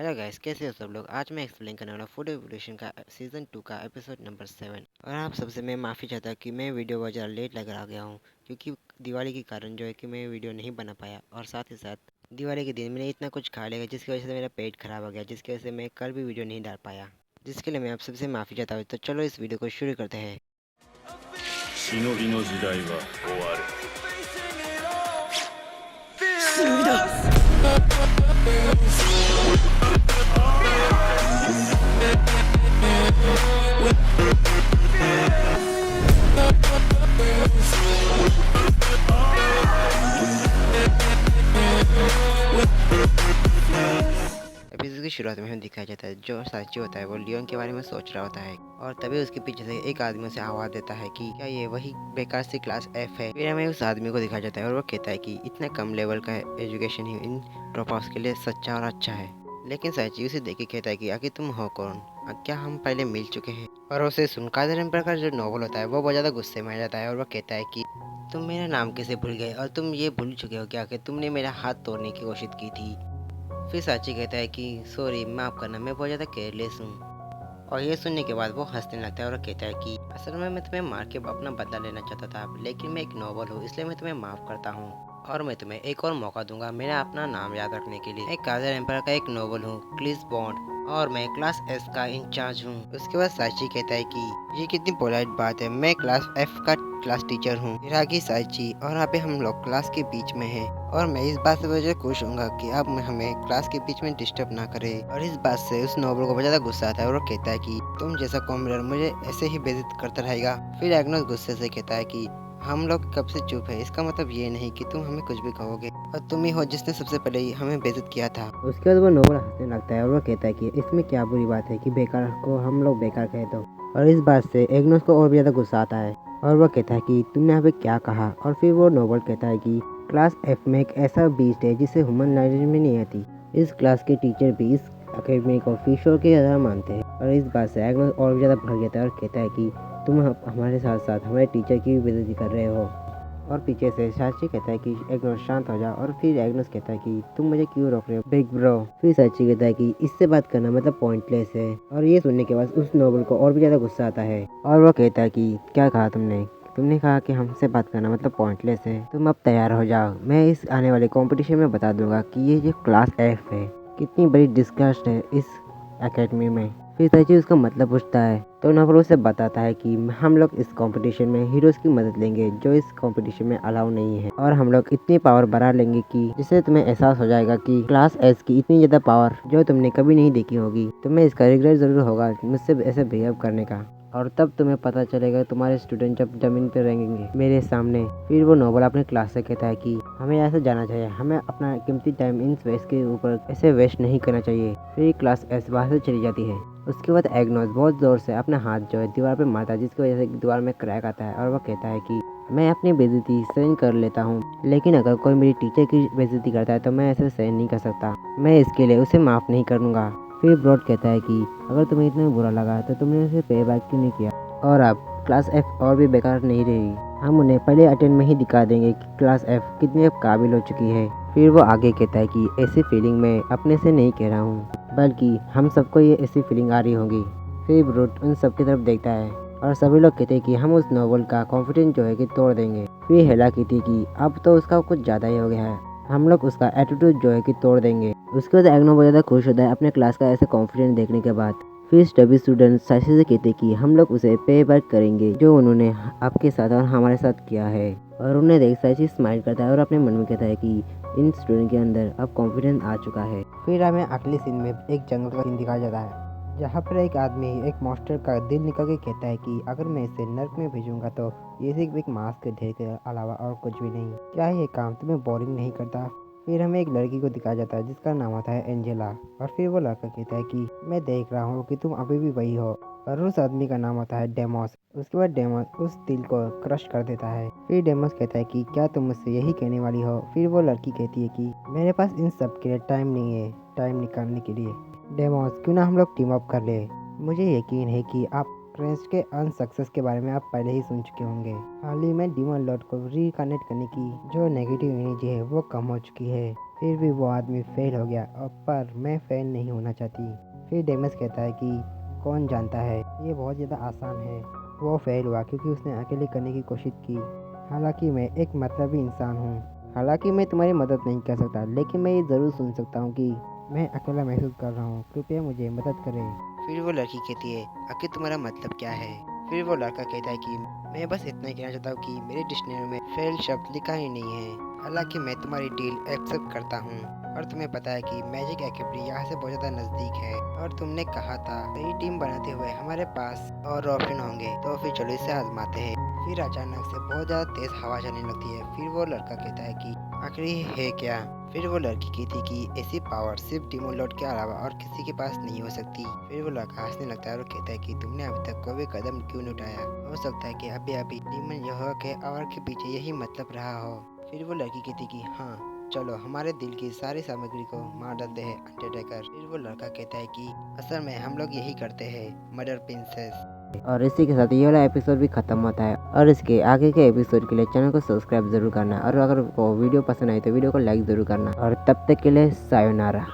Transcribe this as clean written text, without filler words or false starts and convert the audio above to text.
Hello guys, कैसे हो सब लोग। आज मैं एक्सप्लेन करने वाला फूड एवोल्यूशन का सीज़न 2 का एपिसोड नंबर 7। और आप सबसे मैं माफ़ी चाहता हूँ कि मैं वीडियो बहुत ज़्यादा लेट लगा गया हूँ, क्योंकि दिवाली के कारण जो है कि मैं वीडियो नहीं बना पाया। और साथ ही साथ दिवाली के दिन मैंने इतना कुछ खा लिया जिसकी वजह से मेरा पेट खराब हो गया, जिसकी वजह से मैं कल भी वीडियो नहीं डाल पाया, जिसके लिए मैं आप सबसे माफ़ी चाहता हूँ। तो चलो इस वीडियो को शुरू करते हैं। 忍びの時代は終わる。忍びだ。एपिसोड की शुरुआत में हमें दिखाया जाता है जो साची होता है वो लियोन के बारे में सोच रहा होता है, और तभी उसके पीछे से एक आदमी उसे आवाज़ देता है कि क्या ये वही बेकार सी क्लास एफ है। फिर हमें उस आदमी को दिखाया जाता है और वो कहता है कि इतना कम लेवल का एजुकेशन ही इन ड्रॉप आउट्स के लिए सच्चा और अच्छा है। लेकिन साची उसे देख के कहता है कि आखिर तुम हो कौन, क्या हम पहले मिल चुके हैं। और उसे सुन कादर एम्पर का जो नॉवल होता है वो बहुत ज़्यादा गुस्से में आ जाता है, और वो कहता है कि तुम मेरा नाम कैसे भूल गए, और तुम ये भूल चुके हो क्या कि तुमने मेरा हाथ तोड़ने की कोशिश की थी। फिर साची कहता है कि सॉरी, माफ़ करना, मैं बहुत ज़्यादा केयरलेस हूँ। और ये सुनने के बाद वो हंसने लगता है और कहता है कि असल में मैं तुम्हें मार के अपना बदला लेना चाहता था, लेकिन मैं एक नॉवल हूँ इसलिए मैं तुम्हें माफ़ करता हूँ, और मैं तुम्हें एक और मौका दूंगा मेरा अपना नाम याद रखने के लिए। मैं काजर एम्पर का एक नॉवल हूँ, क्लिस बॉन्ड, और मैं क्लास एस का इंचार्ज हूँ। उसके बाद साची कहता है कि ये कितनी पोलाइट बात है, मैं क्लास एफ का क्लास टीचर हूँ, इराकी साची, और यहाँ पे हम लोग क्लास के बीच में हैं, और मैं इस बात से वजह खुश हूँ कि आप हमें क्लास के बीच में डिस्टर्ब ना करें। और इस बात से उस नोबल को बहुत ज़्यादा गुस्सा आता है और वो कहता है कि तुम जैसा कॉम्रेड मुझे ऐसे ही बेइज्जत करता रहेगा। फिर एग्नस गुस्से से कहता है कि हम लोग कब से चुप है, इसका मतलब ये नहीं कि तुम हमें कुछ भी कहोगे, और तुम ही हो जिसने सबसे पहले ही हमें बेइज्जत किया था। उसके बाद वो नोबल हंसने लगता है और वो कहता है कि इसमें क्या बुरी बात है कि बेकार को हम लोग बेकार कह दो। और इस बात से एग्नस को और भी ज़्यादा गुस्सा आता है और वो कहता है कि तुमने यहाँ पे क्या कहा। और फिर वो नोबल कहता है कि क्लास एफ में एक ऐसा बीस्ट है जिसे ह्यूमन लैंग्वेज में नहीं आती। इस क्लास के टीचर भी इस अकेडमी को फिशर के ज़्यादा मानते हैं। और इस बात से एग्नस और भी ज़्यादा भड़क जाता है और कहता है कि तुम हमारे साथ साथ हमारे टीचर की भी बेइज्जती कर रहे हो। और पीछे से साची कहता है कि एग्नस शांत हो जा, और फिर एग्नस कहता है कि तुम मुझे क्यों रोक रहे हो बिग ब्रो। फिर साची कहता है कि इससे बात करना मतलब पॉइंटलेस है। और ये सुनने के बाद उस नोबल को और भी ज़्यादा गुस्सा आता है और वो कहता है कि क्या कहा तुमने, तुमने कहा कि हमसे बात करना मतलब पॉइंटलेस है। तुम अब तैयार हो जाओ, मैं इस आने वाले कंपटीशन में बता दूंगा कि ये जो क्लास एफ है कितनी बड़ी डिस्कस्ट है इस एकेडमी में। फिर सची उसका मतलब पूछता है तो नफर उसे बताता है कि हम लोग इस कंपटीशन में हीरोज की मदद लेंगे जो इस कंपटीशन में अलाउ नहीं है, और हम लोग इतनी पावर बढ़ा लेंगे कि जिससे तुम्हें एहसास हो जाएगा कि क्लास एस की इतनी ज़्यादा पावर जो तुमने कभी नहीं देखी होगी। तुम्हें इसका रिग्रेट ज़रूर होगा मुझसे ऐसे बिहेव करने का, और तब तुम्हें पता चलेगा तुम्हारे स्टूडेंट जब जमीन पर रहेंगे मेरे सामने। फिर वो नोबल अपने क्लास से कहता है कि हमें ऐसे जाना चाहिए, हमें अपना कीमती टाइम इन स्पेस के ऊपर ऐसे वेस्ट नहीं करना चाहिए। फिर क्लास ऐसे बाहर से चली जाती है। उसके बाद एग्नोस बहुत ज़ोर से अपना हाथ जो है दीवार पे मारता है, जिसकी वजह से दीवार में क्रैक आता है, और वह कहता है कि मैं अपनी बेइज्जती सहन कर लेता हूँ, लेकिन अगर कोई मेरी टीचर की बेइज्जती करता है तो मैं ऐसे सहन नहीं कर सकता, मैं इसके लिए उसे माफ़ नहीं करूँगा। फिर ब्रॉड कहता है कि अगर तुम्हें इतना बुरा लगा तो तुमने उसे पे बैक क्यों नहीं किया, और अब क्लास एफ और भी बेकार नहीं रही, हम उन्हें पहले अटेंड में ही दिखा देंगे कि क्लास एफ कितनी अब काबिल हो चुकी है। फिर वो आगे कहता है कि ऐसी फीलिंग मैं अपने से नहीं कह रहा हूँ, बल्कि हम सबको ये ऐसी फीलिंग आ रही होगी। फिर ब्रूट उन सब की तरफ देखता है और सभी लोग कहते हैं कि हम उस नोवेल का कॉन्फिडेंस जो है कि तोड़ देंगे। फिर हेला कहती है कि अब तो उसका कुछ ज़्यादा ही हो गया है, हम लोग उसका एटीट्यूड जो है कि तोड़ देंगे। उसके बाद एग्नो बहुत ज़्यादा खुश होता है अपने क्लास का ऐसे कॉन्फिडेंस देखने के बाद। फिर सभी स्टूडेंट साइसी से कहते हैं कि हम लोग उसे पे बैक करेंगे जो उन्होंने आपके साथ और हमारे साथ किया है। और उन्हें देख साइसी स्माइल करता है और अपने मन में कहता है कि इन स्टूडेंट के अंदर अब कॉन्फिडेंस आ चुका है। फिर हमें अगले सीन में एक जंगल का सीन दिखाया जाता है जहाँ पर एक आदमी एक मॉन्स्टर का दिल निकल के कहता है कि अगर मैं इसे नर्क में भेजूंगा तो ये सिर्फ एक मांस के ढेर के अलावा और कुछ भी नहीं। क्या ये काम तुम्हें बोरिंग नहीं करता। फिर हमें एक लड़की को दिखाया जाता है जिसका नाम होता है एंजेला, और फिर वो लड़का कहता है कि मैं देख रहा हूँ कि तुम अभी भी वही हो, और उस आदमी का नाम होता है डेमोस। उसके बाद डेमोस उस दिल को क्रश कर देता है। फिर डेमोस कहता है कि क्या तुम मुझसे यही कहने वाली हो। फिर वो लड़की कहती है कि मेरे पास इन सब के लिए टाइम नहीं है, टाइम निकालने के लिए डेमोस क्यों ना हम लोग टीम अप कर ले। मुझे यकीन है कि आप ट्रेंच के अनसक्सेस के बारे में आप पहले ही सुन चुके होंगे। हाल ही में डीमन लॉर्ड को रिकनेक्ट करने की जो नेगेटिव एनर्जी है वो कम हो चुकी है। फिर भी वो आदमी फेल हो गया और पर मैं फेल नहीं होना चाहती। फिर डेमस कहता है कि कौन जानता है, ये बहुत ज़्यादा आसान है। वो फेल हुआ क्योंकि उसने अकेले करने की कोशिश की। हालांकि मैं एक मतलबी इंसान हूँ। हालांकि मैं तुम्हारी मदद नहीं कर सकता, लेकिन मैं ये ज़रूर सुन सकता हूँ कि मैं अकेला महसूस कर रहा हूँ। कृपया मुझे मदद करें। फिर वो लड़की कहती है, आखिर तुम्हारा मतलब क्या है? फिर वो लड़का कहता है कि मैं बस इतना ही कहना चाहता हूँ कि मेरे डिक्शनरी में फेल शब्द लिखा ही नहीं है। हालांकि मैं तुम्हारी डील एक्सेप्ट करता हूँ और तुम्हें पता है कि मैजिक एकेडमी यहाँ से बहुत ज़्यादा नज़दीक है और तुमने कहा था नई टीम बनाते हुए हमारे पास और ऑप्शन होंगे, तो फिर चलो इसे आजमाते हैं। फिर अचानक से बहुत ज़्यादा तेज़ हवा चलने लगती है। फिर वो लड़का कहता है कि आखिर ये है क्या? फिर वो लड़की कहती कि ऐसी पावर सिर्फ डीमन लॉर्ड के अलावा और किसी के पास नहीं हो सकती। फिर वो लड़का हंसने लगता है और कहता है कि तुमने अभी तक कोई कदम क्यों नहीं उठाया? हो सकता है कि अभी डीमन यहोवा के आवर के पीछे यही मतलब रहा हो। फिर वो लड़की कहती कि हाँ, चलो हमारे दिल की सारी सामग्री को मार डालते हैं अंडरटेकर। फिर वो लड़का कहता है कि असल में हम लोग यही करते हैं मदर प्रिंसेस। और इसी के साथ ये वाला एपिसोड भी खत्म होता है और इसके आगे के एपिसोड के लिए चैनल को सब्सक्राइब जरूर करना और अगर आपको वीडियो पसंद आए तो वीडियो को लाइक जरूर करना और तब तक के लिए सायोनारा।